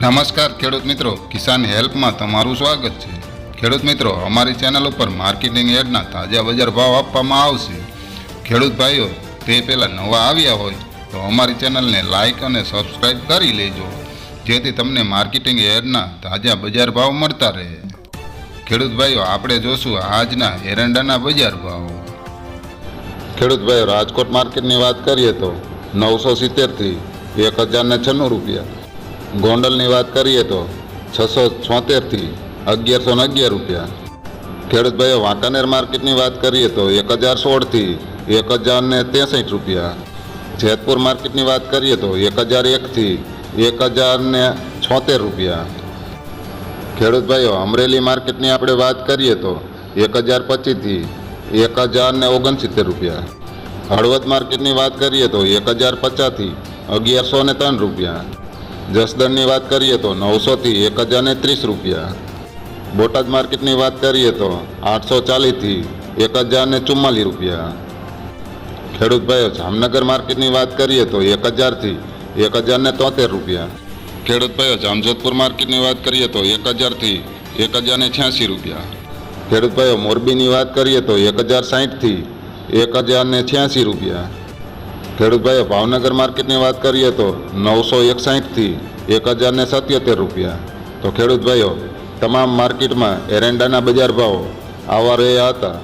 નમસ્કાર ખેડૂત મિત્રો, કિસાન હેલ્પમાં તમારું સ્વાગત છે। ખેડૂત મિત્રો, અમારી ચેનલ ઉપર માર્કેટિંગ યાર્ડના તાજા બજાર ભાવ આપવામાં આવશે। ખેડૂત ભાઈઓ તે પહેલાં નવા આવ્યા હોય તો અમારી ચેનલને લાઇક અને સબસ્ક્રાઈબ કરી લેજો, જેથી તમને માર્કેટિંગ યાર્ડના તાજા બજાર ભાવ મળતા રહે। ખેડૂત ભાઈઓ, આપણે જોશું આજના એરંડાના બજાર ભાવ। ખેડૂત ભાઈઓ, રાજકોટ માર્કેટની વાત કરીએ તો 970થી 1096 રૂપિયા। ગોંડલની વાત કરીએ તો 676થી 1111 રૂપિયા। ખેડૂત ભાઈઓ, વાંકાનેર માર્કેટની વાત કરીએ તો 1016થી 1063 રૂપિયા। જેતપુર માર્કેટની વાત કરીએ તો 1001થી 1076 રૂપિયા। ખેડૂત ભાઈઓ, અમરેલી માર્કેટની આપણે વાત કરીએ તો 1025થી 1069 રૂપિયા। હળવદ માર્કેટની વાત કરીએ તો 1050થી 1103 રૂપિયા। જસદણની વાત કરીએ તો 900થી 1030 રૂપિયા। બોટાદ માર્કેટની વાત કરીએ તો 840થી 1044 રૂપિયા। ખેડૂત ભાઈઓ, જામનગર માર્કેટની વાત કરીએ તો 1000થી 1073 રૂપિયા। ખેડૂત ભાઈઓ, જામજોધપુર માર્કેટની વાત કરીએ તો 1000થી 1086 રૂપિયા। ખેડૂત ભાઈઓ, મોરબીની વાત કરીએ તો 1060થી 1086 રૂપિયા। ખેડૂત ભાઈઓ, ભાવનગર માર્કેટની વાત કરીએ તો 961થી 1077 રૂપિયા। તો ખેડૂત ભાઈઓ, તમામ માર્કેટમાં એરંડાના બજાર ભાવ આવા રહ્યા હતા।